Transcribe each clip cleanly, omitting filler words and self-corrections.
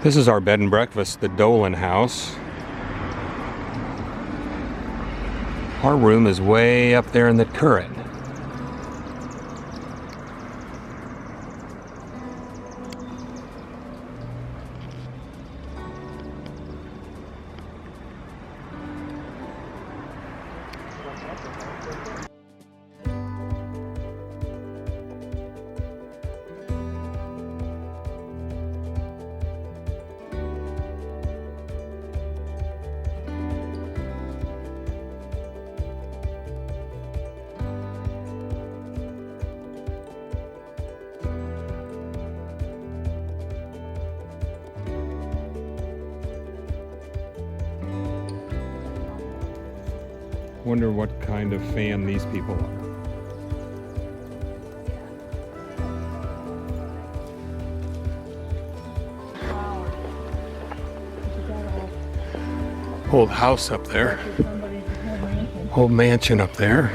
This is our bed and breakfast, the Dolan House. Our room is way up there in the turret. Wonder what kind of fan these people are. Old house up there. Old mansion up there.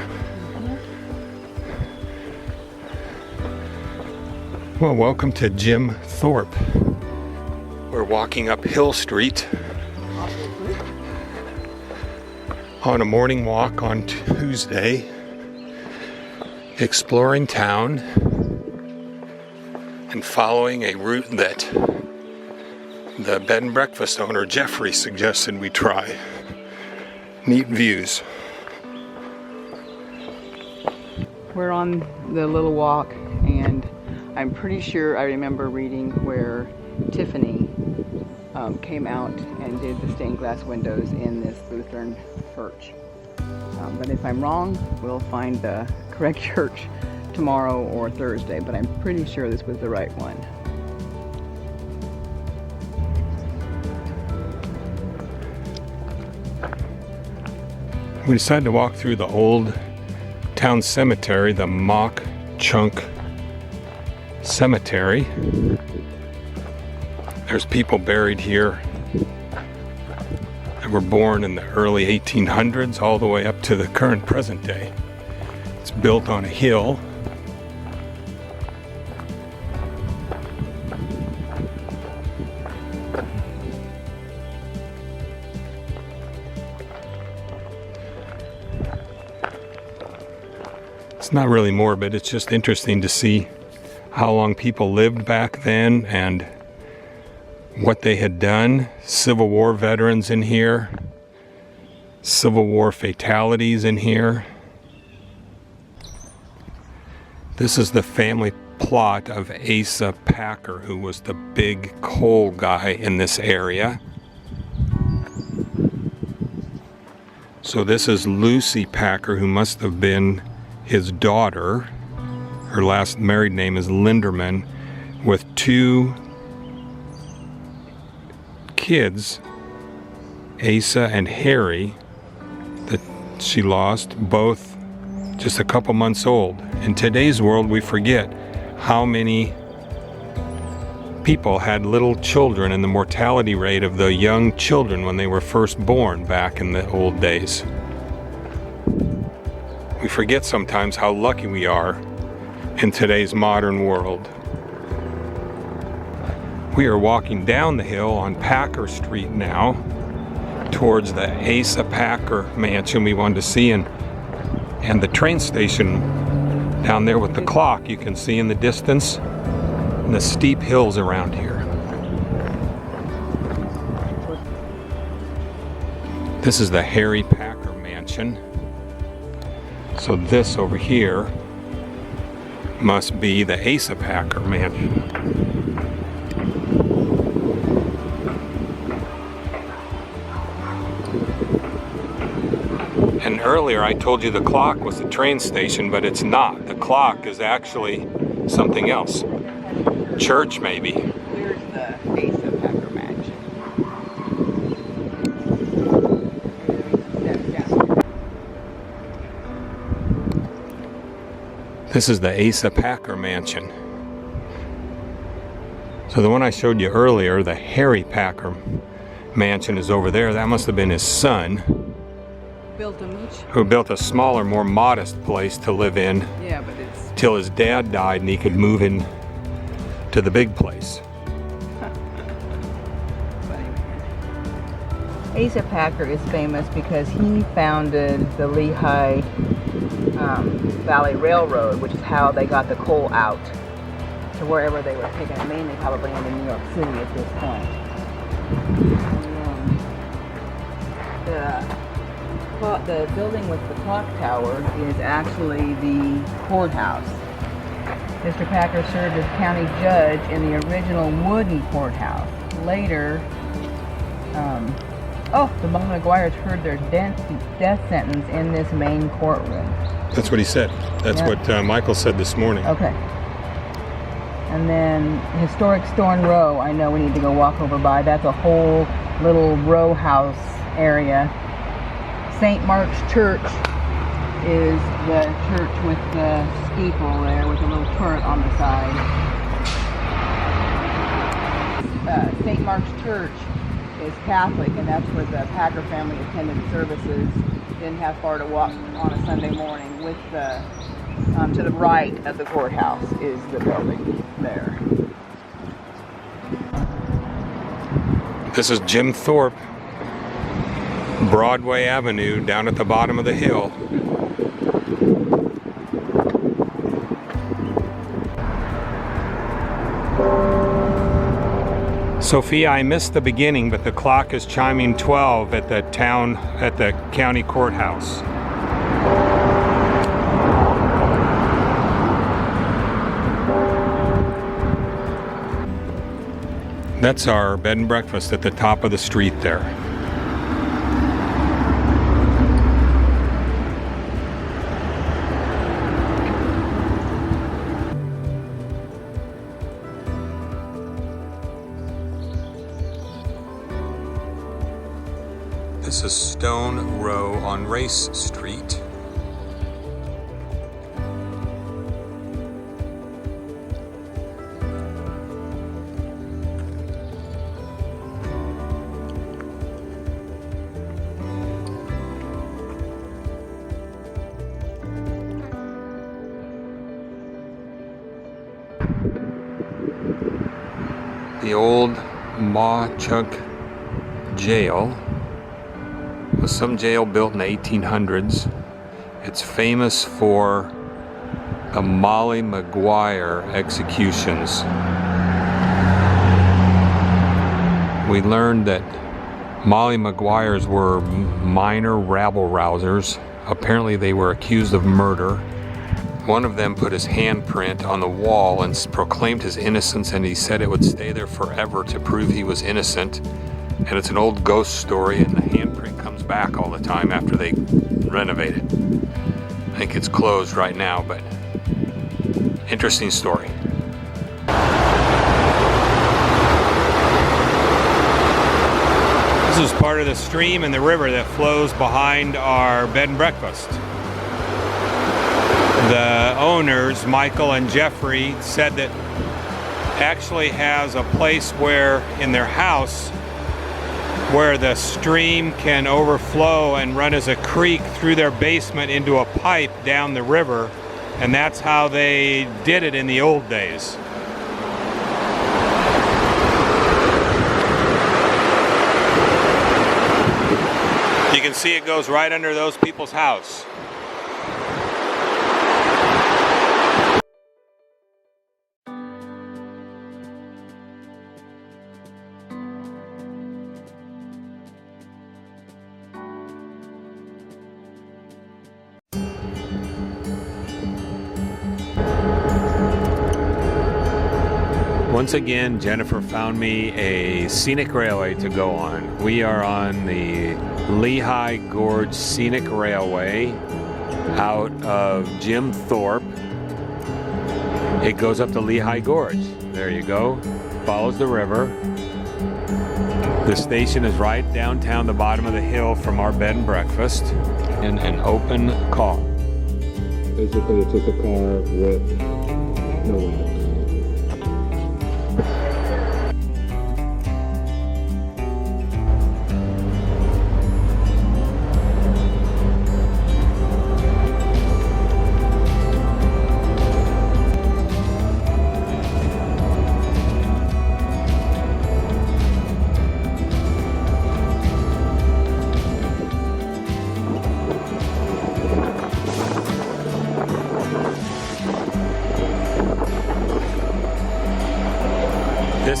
Well, welcome to Jim Thorpe. We're walking up Hill Street on a morning walk on Tuesday, exploring town and following a route that the bed and breakfast owner Jeffrey suggested we try. Neat views. We're on the little walk, and I'm pretty sure I remember reading where Tiffany came out and did the stained glass windows in this Lutheran church. But if I'm wrong, we'll find the correct church tomorrow or Thursday, but I'm pretty sure this was the right one. We decided to walk through the old town cemetery, the Mock Chunk Cemetery. There's people buried here that were born in the early 1800s all the way up to the current present day. It's built on a hill. It's not really morbid, it's just interesting to see how long people lived back then and what they had done. Civil War veterans in here, Civil War fatalities in here. This is the family plot of Asa Packer, who was the big coal guy in this area. So this is Lucy Packer, who must have been his daughter. Her last married name is Linderman, with two kids, Asa and Harry, that she lost, both just a couple months old. In today's world, we forget how many people had little children and the mortality rate of the young children when they were first born back in the old days. We forget sometimes how lucky we are in today's modern world. We are walking down the hill on Packer Street now towards the Asa Packer mansion we wanted to see, and the train station down there with the clock you can see in the distance, and the steep hills around here. This is the Harry Packer mansion. So this over here must be the Asa Packer mansion. And earlier I told you the clock was the train station, but it's not. The clock is actually something else. Church, maybe. Here's the Asa Packer mansion. This is the Asa Packer mansion. So the one I showed you earlier, the Harry Packer mansion, is over there. That must have been his son, who built a smaller, more modest place to live in. Yeah, but it's till his dad died and he could move in to the big place. Asa Packer is famous because he founded the Lehigh Valley Railroad, which is how they got the coal out to wherever they were taking it, mainly probably into New York City at this point. The building with the clock tower is actually the courthouse. Mr. Packer served as county judge in the original wooden courthouse. Later, the Mullen McGuires heard their death sentence in this main courtroom. That's what he said. That's what Michael said this morning. Okay. And then historic Stone Row, I know we need to go walk over by. That's a whole little row house area. St. Mark's Church is the church with the steeple there with a little turret on the side. St. Mark's Church is Catholic, and that's where the Packer family attended services. Didn't have far to walk on a Sunday morning. With the to the right of the courthouse is the building there. This is Jim Thorpe, Broadway Avenue, down at the bottom of the hill. Sophia, I missed the beginning, but the clock is chiming 12 at the county courthouse. That's our bed and breakfast at the top of the street there. This is Stone Row on Race Street. The old Mauchunk Jail was some jail built in the 1800s. It's famous for the Molly Maguire executions. We learned that Molly Maguires were minor rabble-rousers. Apparently they were accused of murder. One of them put his handprint on the wall and proclaimed his innocence, and he said it would stay there forever to prove he was innocent. And it's an old ghost story, and the handprint comes back all the time after they renovate it. I think it's closed right now, but interesting story. This is part of the stream and the river that flows behind our bed and breakfast. The owners, Michael and Jeffrey, said that actually has a place where in their house where the stream can overflow and run as a creek through their basement into a pipe down the river, and that's how they did it in the old days. You can see it goes right under those people's house. Once again, Jennifer found me a scenic railway to go on. We are on the Lehigh Gorge Scenic Railway out of Jim Thorpe. It goes up to Lehigh Gorge. There you go. Follows the river. The station is right downtown the bottom of the hill from our bed and breakfast in an open car. Basically, it's just a car with no windows.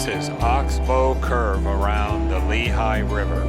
This is Oxbow Curve around the Lehigh River.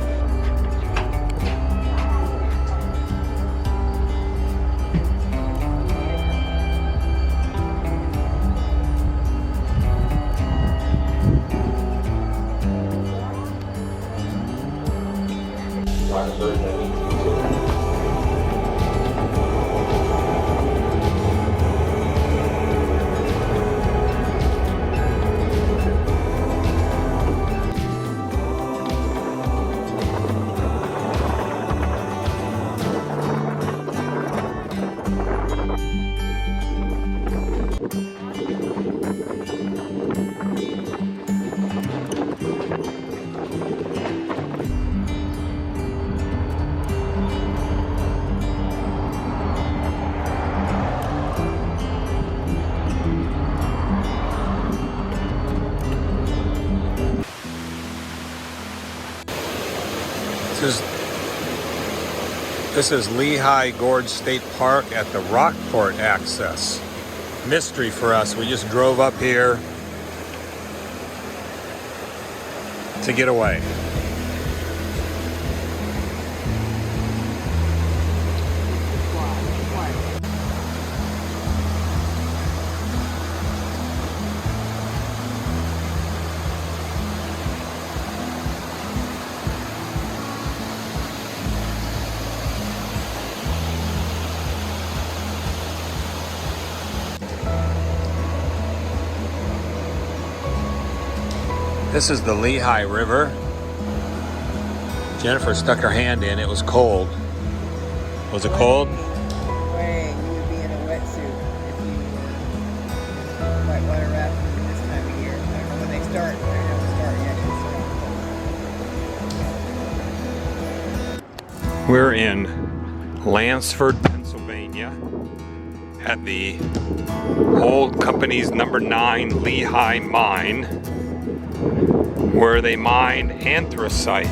This is Lehigh Gorge State Park at the Rockport access. Mystery for us. We just drove up here to get away. This is the Lehigh River. Jennifer stuck her hand in. It was cold. Was it cold? Way you would be in a wetsuit if you were whitewater rafting this time of year. I don't know when they start. They haven't started yet. We're in Lansford, Pennsylvania at the old company's number 9 Lehigh mine, where they mine anthracite.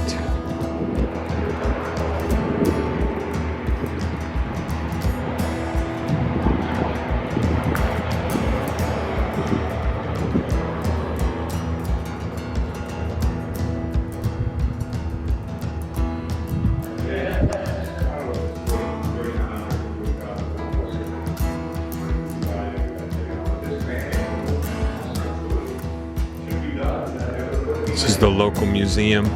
This is the local museum.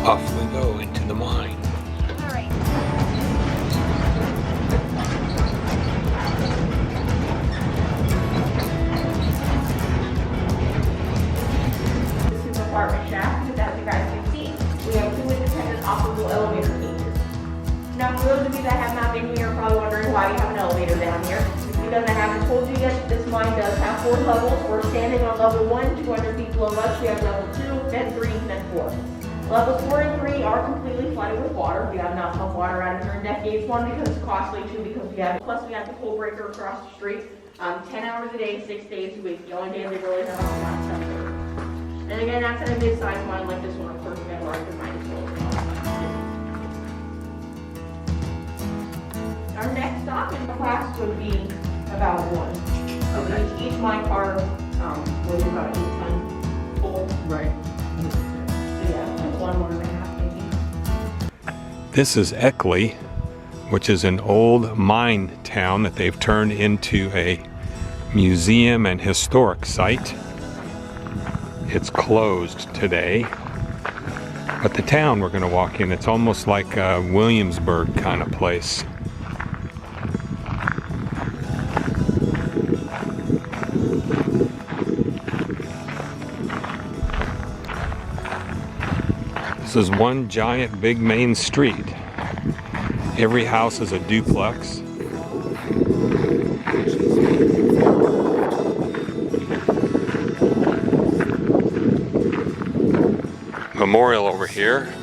Off we go into the mine. This is apartment shaft, as you guys can see. We have 2 independent operable elevator cages. Now, for those of you that have not been here, are probably wondering why we have an elevator down here. It's because I haven't told you yet, this mine does have 4 levels. We're standing on level 1, 200 feet below us. We have level 2, then 3, then 4. Levels 4 and 3 are completely flooded with water. We have not pumped water out of here in decades. 1, because it's costly. 2, because we have it. Plus, we have the pole breaker across the street. 10 hours a day, 6 days a week. The only day they really have on that stuff. And again, that's at a mid-sized mine like this one. Of course, we have larger mines. Our next stop in the class would be about 1. Okay. Each mine car weighs about 8 tons full. Right. This is Eckley, which is an old mine town that they've turned into a museum and historic site. It's closed today, but the town we're going to walk in, it's almost like a Williamsburg kind of place. This is one giant big main street. Every house is a duplex. memorial over here.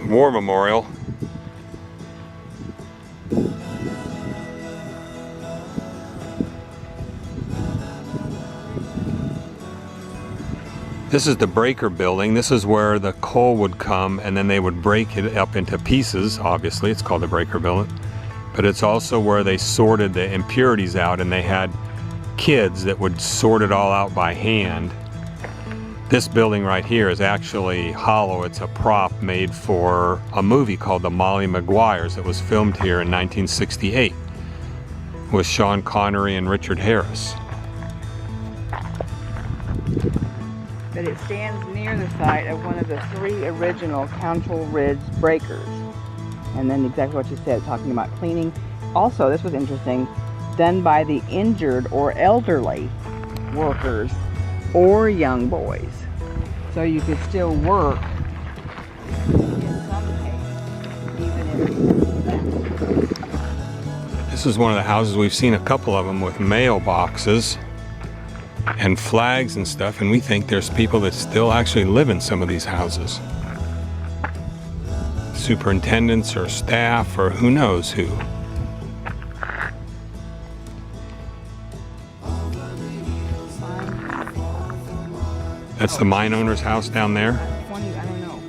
War memorial. This is the breaker building. This is where the coal would come and then they would break it up into pieces. Obviously, it's called the breaker building. But it's also where they sorted the impurities out, and they had kids that would sort it all out by hand. This building right here is actually hollow. It's a prop made for a movie called The Molly Maguires that was filmed here in 1968 with Sean Connery and Richard Harris. But it stands near the site of one of the 3 original Council Ridge breakers. And then exactly what you said, talking about cleaning. Also, this was interesting, done by the injured or elderly workers or young boys. So you could still work in some cases, even if... This is one of the houses, we've seen a couple of them with mailboxes and flags and stuff, and we think there's people that still actually live in some of these houses. Superintendents or staff or who knows who. That's the mine owner's house down there. 20, I don't know.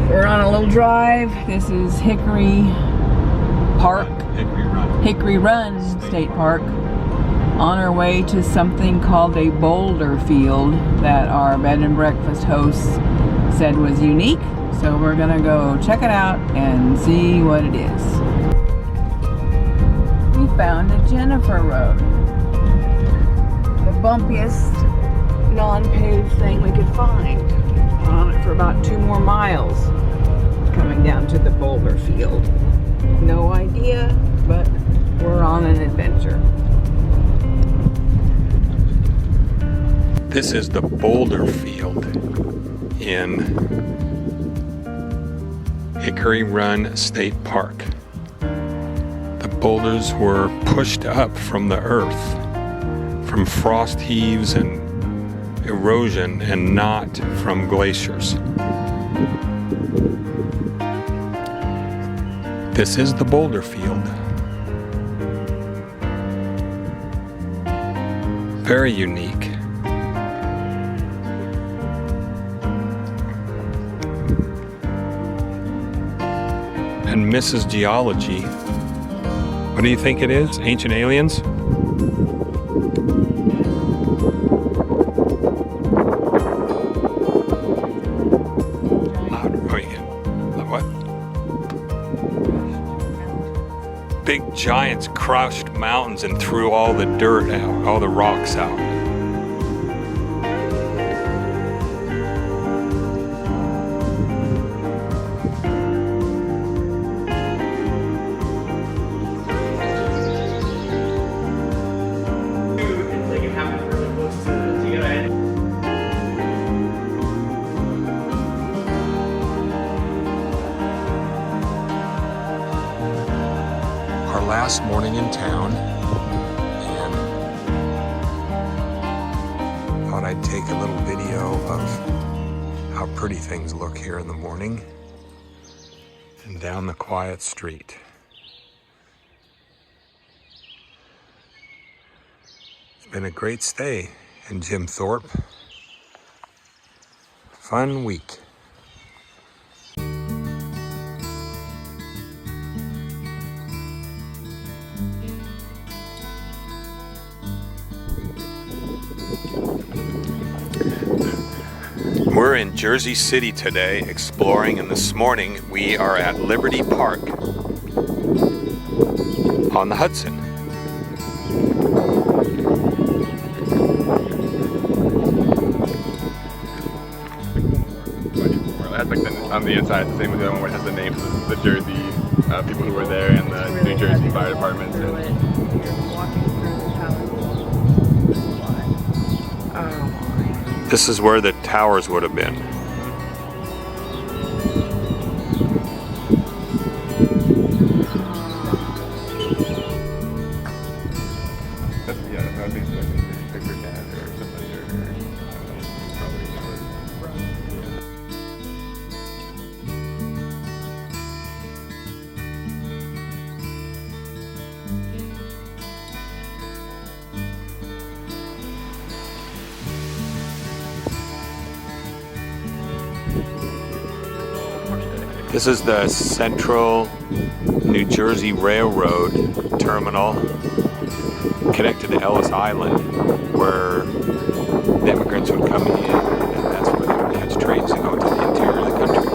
We're on a little drive. This is Hickory Park, Hickory Run State Park. On our way to something called a boulder field that our bed and breakfast host said was unique. So we're gonna go check it out and see what it is. We found a Jennifer Road. The bumpiest non-paved thing we could find. We're on it for about 2 more miles coming down to the boulder field. No idea, but we're on an adventure. This is the boulder field in Hickory Run State Park. The boulders were pushed up from the earth, from frost heaves and erosion, and not from glaciers. This is the boulder field. Very unique. And Mrs. Geology. What do you think it is? Ancient aliens? What? Big giants crushed mountains and threw all the dirt out, all the rocks out. Our last morning in town, and thought I'd take a little video of how pretty things look here in the morning and down the quiet street. It's been a great stay in Jim Thorpe. Fun week. We're in Jersey City today exploring, and this morning we are at Liberty Park on the Hudson. That's like on the inside, the same as the other one where it has the names of the Jersey people who were there and the New Jersey fire departments. And This is where the towers would have been. Yeah, that would be like her dad or somebody or probably This is the Central New Jersey Railroad terminal connected to Ellis Island, where the immigrants would come in, and that's where they would catch trains to go to the interior of the country.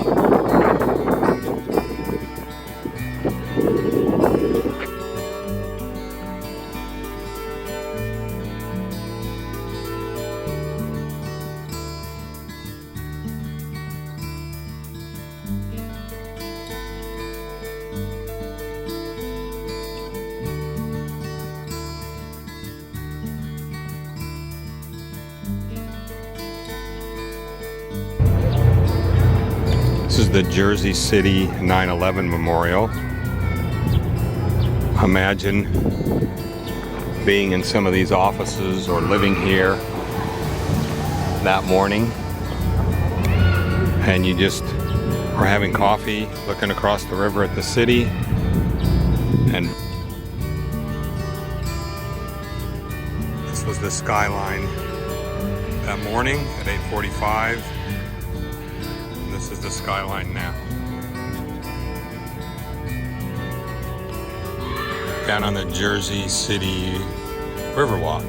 This is the Jersey City 9/11 Memorial. Imagine being in some of these offices or living here that morning, and you just are having coffee, looking across the river at the city, and this was the skyline that morning at 8:45. This is the skyline now. Down on the Jersey City Riverwalk.